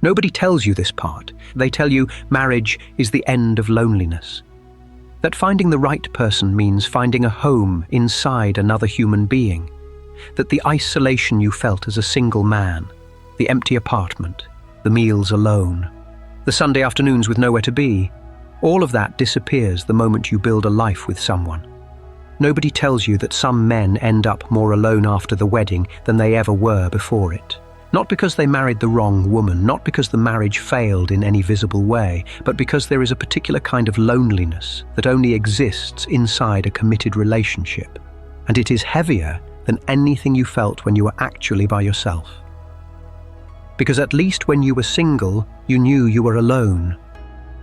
Nobody tells you this part. They tell you marriage is the end of loneliness. That finding the right person means finding a home inside another human being. That the isolation you felt as a single man, the empty apartment, the meals alone, the Sunday afternoons with nowhere to be, all of that disappears the moment you build a life with someone. Nobody tells you that some men end up more alone after the wedding than they ever were before it. Not because they married the wrong woman, not because the marriage failed in any visible way, but because there is a particular kind of loneliness that only exists inside a committed relationship. And it is heavier than anything you felt when you were actually by yourself. Because at least when you were single, you knew you were alone.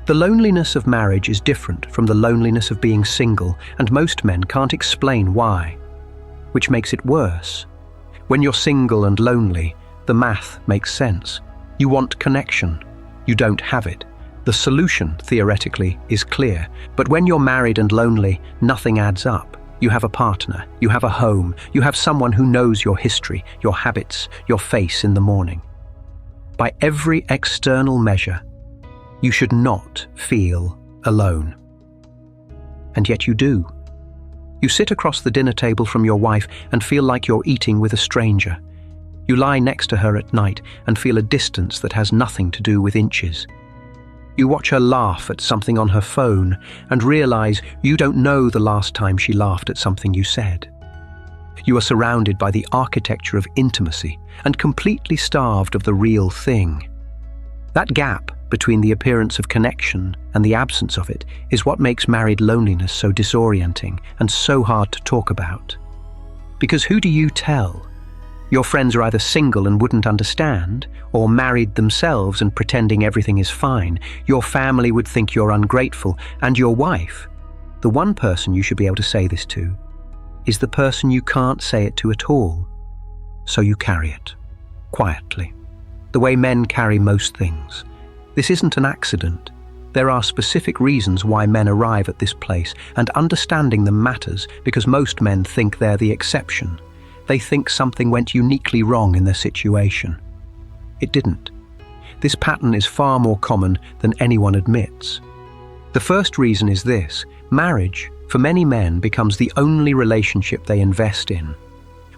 The loneliness of marriage is different from the loneliness of being single, and most men can't explain why. Which makes it worse. When you're single and lonely, the math makes sense. You want connection. You don't have it. The solution, theoretically, is clear. But when you're married and lonely, nothing adds up. You have a partner, you have a home, you have someone who knows your history, your habits, your face in the morning. By every external measure, you should not feel alone. And yet you do. You sit across the dinner table from your wife and feel like you're eating with a stranger. You lie next to her at night and feel a distance that has nothing to do with inches. You watch her laugh at something on her phone and realize you don't know the last time she laughed at something you said. You are surrounded by the architecture of intimacy and completely starved of the real thing. That gap between the appearance of connection and the absence of it is what makes married loneliness so disorienting and so hard to talk about. Because who do you tell? Your friends are either single and wouldn't understand, or married themselves and pretending everything is fine. Your family would think you're ungrateful, and your wife, the one person you should be able to say this to, is the person you can't say it to at all. So you carry it, quietly, the way men carry most things. This isn't an accident. There are specific reasons why men arrive at this place, and understanding them matters because most men think they're the exception. They think something went uniquely wrong in their situation. It didn't. This pattern is far more common than anyone admits. The first reason is this: marriage, for many men, becomes the only relationship they invest in.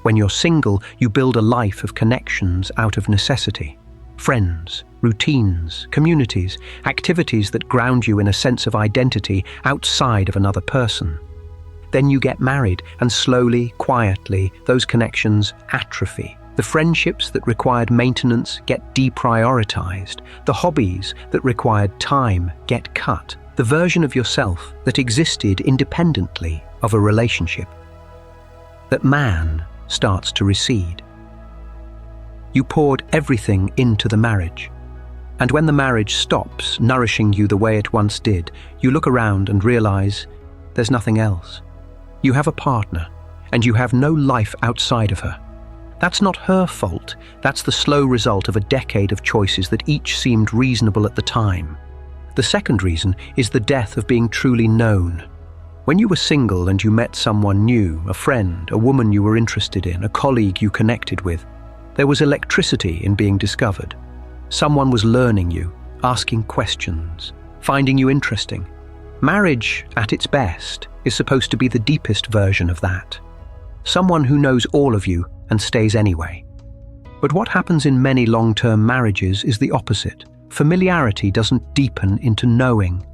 When you're single, you build a life of connections out of necessity. Friends, routines, communities, activities that ground you in a sense of identity outside of another person. Then you get married, and slowly, quietly, those connections atrophy. The friendships that required maintenance get deprioritized. The hobbies that required time get cut. The version of yourself that existed independently of a relationship, that man, starts to recede. You poured everything into the marriage. And when the marriage stops nourishing you the way it once did, you look around and realize there's nothing else. You have a partner, and you have no life outside of her. That's not her fault. That's the slow result of a decade of choices that each seemed reasonable at the time. The second reason is the death of being truly known. When you were single and you met someone new, a friend, a woman you were interested in, a colleague you connected with, there was electricity in being discovered. Someone was learning you, asking questions, finding you interesting. Marriage, at its best, is supposed to be the deepest version of that. Someone who knows all of you and stays anyway. But what happens in many long-term marriages is the opposite. Familiarity doesn't deepen into knowing.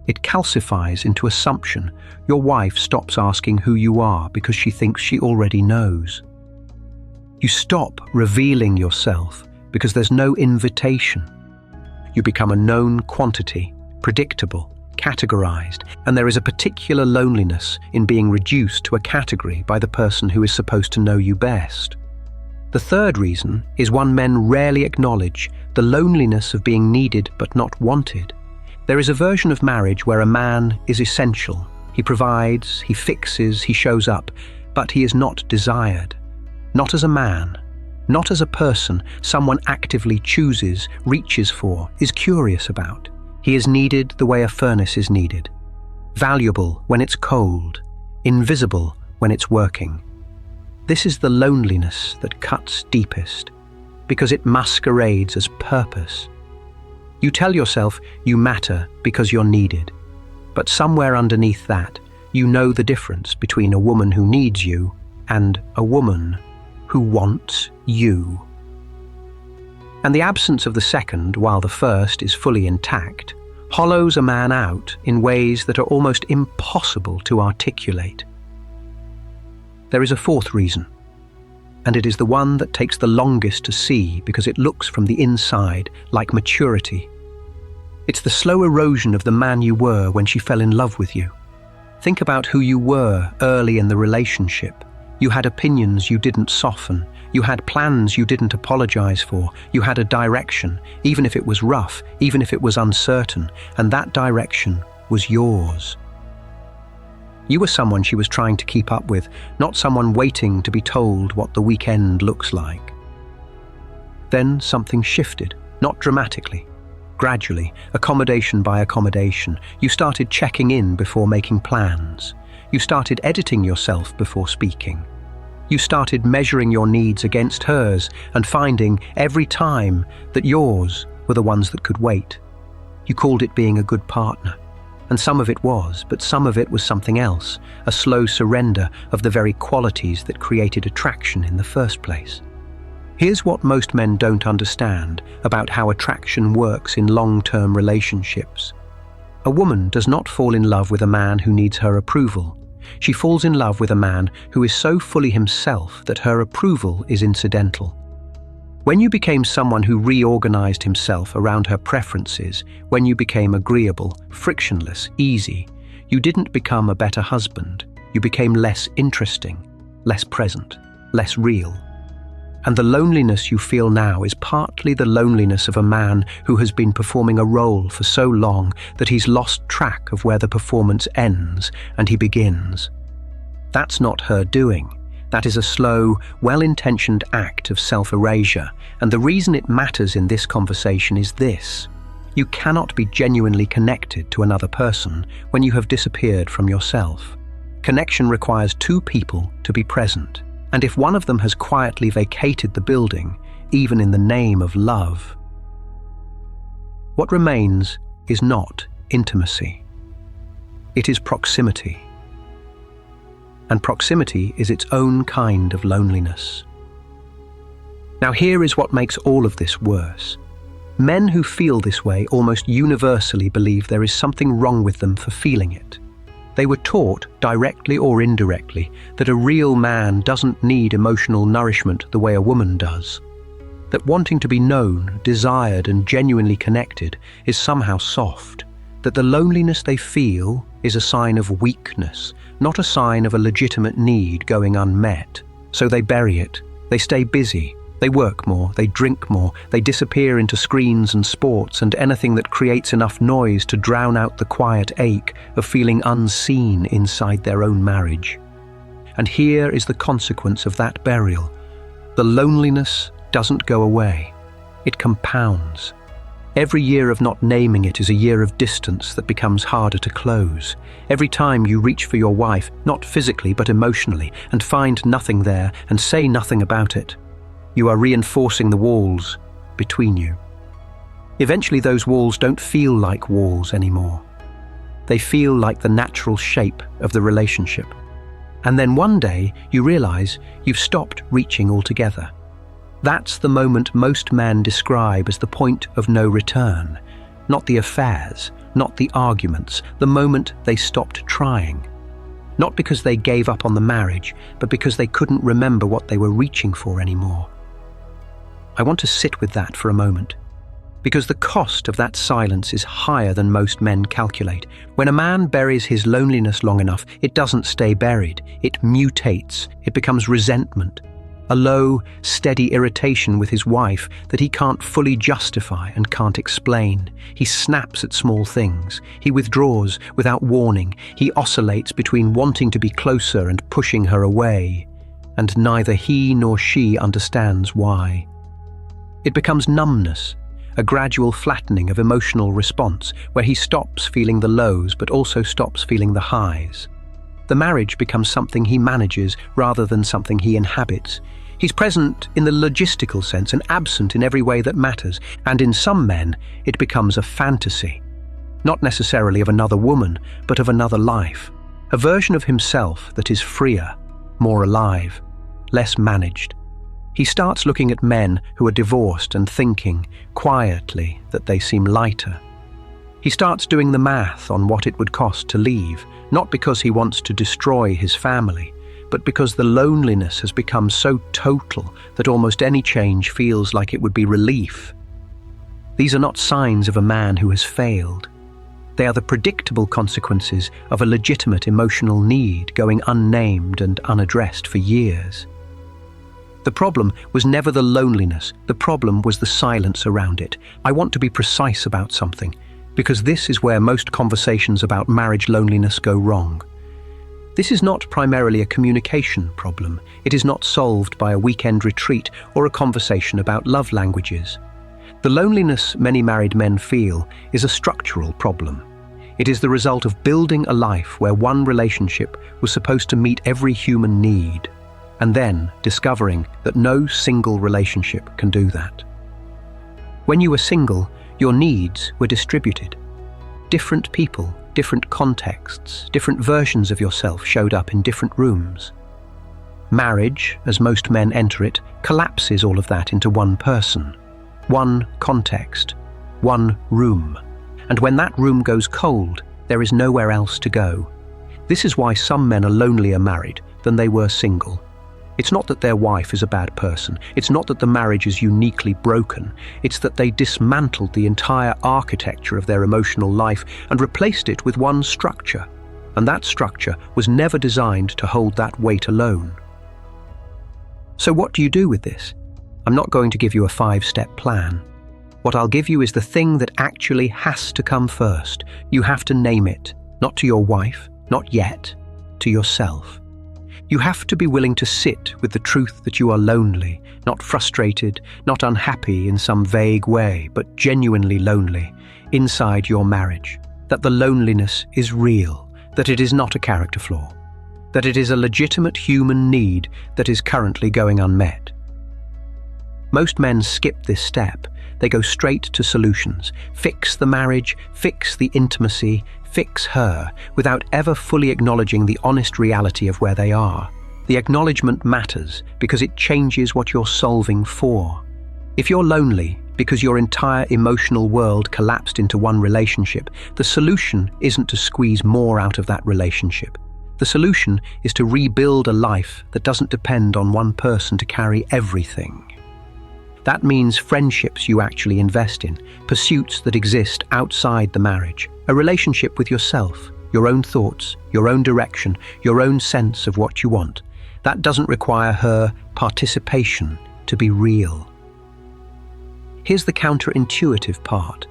It calcifies into assumption. Your wife stops asking who you are because she thinks she already knows. You stop revealing yourself because there's no invitation. You become a known quantity, predictable, categorized, and there is a particular loneliness in being reduced to a category by the person who is supposed to know you best. The third reason is one men rarely acknowledge: the loneliness of being needed but not wanted. There is a version of marriage where a man is essential. He provides, he fixes, he shows up, but he is not desired. Not as a man, not as a person someone actively chooses, reaches for, is curious about. He is needed the way a furnace is needed. Valuable when it's cold, invisible when it's working. This is the loneliness that cuts deepest, because it masquerades as purpose, You tell yourself you matter because you're needed. But somewhere underneath that, you know the difference between a woman who needs you and a woman who wants you. And the absence of the second, while the first is fully intact, hollows a man out in ways that are almost impossible to articulate. There is a fourth reason, and it is the one that takes the longest to see because it looks from the inside like maturity. It's the slow erosion of the man you were when she fell in love with you. Think about who you were early in the relationship. You had opinions you didn't soften. You had plans you didn't apologize for. You had a direction, even if it was rough, even if it was uncertain, and that direction was yours. You were someone she was trying to keep up with, not someone waiting to be told what the weekend looks like. Then something shifted, not dramatically. Gradually, accommodation by accommodation, you started checking in before making plans. You started editing yourself before speaking. You started measuring your needs against hers and finding every time that yours were the ones that could wait. You called it being a good partner. And some of it was, but some of it was something else, a slow surrender of the very qualities that created attraction in the first place. Here's what most men don't understand about how attraction works in long-term relationships. A woman does not fall in love with a man who needs her approval. She falls in love with a man who is so fully himself that her approval is incidental. When you became someone who reorganized himself around her preferences, when you became agreeable, frictionless, easy, you didn't become a better husband. You became less interesting, less present, less real. And the loneliness you feel now is partly the loneliness of a man who has been performing a role for so long that he's lost track of where the performance ends and he begins. That's not her doing. That is a slow, well-intentioned act of self-erasure, and the reason it matters in this conversation is this. You cannot be genuinely connected to another person when you have disappeared from yourself. Connection requires two people to be present. And if one of them has quietly vacated the building, even in the name of love, what remains is not intimacy. It is proximity. And proximity is its own kind of loneliness. Now here is what makes all of this worse. Men who feel this way almost universally believe there is something wrong with them for feeling it. They were taught, directly or indirectly, that a real man doesn't need emotional nourishment the way a woman does. That wanting to be known, desired, and genuinely connected is somehow soft. That the loneliness they feel is a sign of weakness, not a sign of a legitimate need going unmet. So they bury it. They stay busy. They work more, they drink more, they disappear into screens and sports and anything that creates enough noise to drown out the quiet ache of feeling unseen inside their own marriage. And here is the consequence of that burial. The loneliness doesn't go away. It compounds. Every year of not naming it is a year of distance that becomes harder to close. Every time you reach for your wife, not physically but emotionally, and find nothing there and say nothing about it, you are reinforcing the walls between you. Eventually those walls don't feel like walls anymore. They feel like the natural shape of the relationship. And then one day you realize you've stopped reaching altogether. That's the moment most men describe as the point of no return. Not the affairs, not the arguments, the moment they stopped trying. Not because they gave up on the marriage, but because they couldn't remember what they were reaching for anymore. I want to sit with that for a moment, because the cost of that silence is higher than most men calculate. When a man buries his loneliness long enough, it doesn't stay buried. It mutates. It becomes resentment, a low, steady irritation with his wife that he can't fully justify and can't explain. He snaps at small things. He withdraws without warning. He oscillates between wanting to be closer and pushing her away, and neither he nor she understands why. It becomes numbness, a gradual flattening of emotional response where he stops feeling the lows but also stops feeling the highs. The marriage becomes something he manages rather than something he inhabits. He's present in the logistical sense and absent in every way that matters, and in some men, it becomes a fantasy. Not necessarily of another woman, but of another life. A version of himself that is freer, more alive, less managed. He starts looking at men who are divorced and thinking, quietly, that they seem lighter. He starts doing the math on what it would cost to leave, not because he wants to destroy his family, but because the loneliness has become so total that almost any change feels like it would be relief. These are not signs of a man who has failed. They are the predictable consequences of a legitimate emotional need going unnamed and unaddressed for years. The problem was never the loneliness, the problem was the silence around it. I want to be precise about something, because this is where most conversations about marriage loneliness go wrong. This is not primarily a communication problem. It is not solved by a weekend retreat or a conversation about love languages. The loneliness many married men feel is a structural problem. It is the result of building a life where one relationship was supposed to meet every human need, and then discovering that no single relationship can do that. When you were single, your needs were distributed. Different people, different contexts, different versions of yourself showed up in different rooms. Marriage, as most men enter it, collapses all of that into one person, one context, one room. And when that room goes cold, there is nowhere else to go. This is why some men are lonelier married than they were single. It's not that their wife is a bad person. It's not that the marriage is uniquely broken. It's that they dismantled the entire architecture of their emotional life and replaced it with one structure. And that structure was never designed to hold that weight alone. So what do you do with this? I'm not going to give you a 5-step plan. What I'll give you is the thing that actually has to come first. You have to name it, not to your wife, not yet, to yourself. You have to be willing to sit with the truth that you are lonely, not frustrated, not unhappy in some vague way, but genuinely lonely, inside your marriage. That the loneliness is real, that it is not a character flaw, that it is a legitimate human need that is currently going unmet. Most men skip this step. They go straight to solutions. Fix the marriage, fix the intimacy, fix her, without ever fully acknowledging the honest reality of where they are. The acknowledgement matters because it changes what you're solving for. If you're lonely because your entire emotional world collapsed into one relationship, the solution isn't to squeeze more out of that relationship. The solution is to rebuild a life that doesn't depend on one person to carry everything. That means friendships you actually invest in, pursuits that exist outside the marriage, a relationship with yourself, your own thoughts, your own direction, your own sense of what you want. That doesn't require her participation to be real. Here's the counterintuitive part.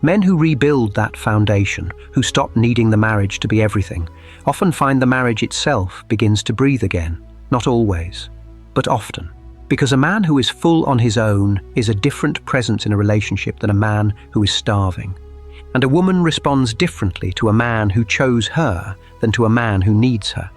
Men who rebuild that foundation, who stop needing the marriage to be everything, often find the marriage itself begins to breathe again. Not always, but often. Because a man who is full on his own is a different presence in a relationship than a man who is starving. And a woman responds differently to a man who chose her than to a man who needs her.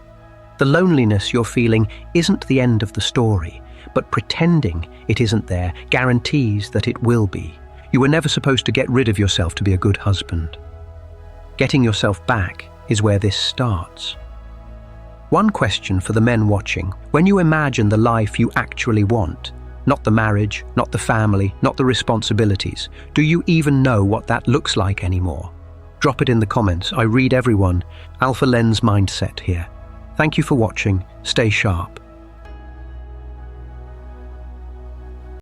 The loneliness you're feeling isn't the end of the story, but pretending it isn't there guarantees that it will be. You were never supposed to get rid of yourself to be a good husband. Getting yourself back is where this starts. One question for the men watching: when you imagine the life you actually want, not the marriage, not the family, not the responsibilities, do you even know what that looks like anymore? Drop it in the comments. I read everyone. Alpha Lens Mindset here. Thank you for watching. Stay sharp.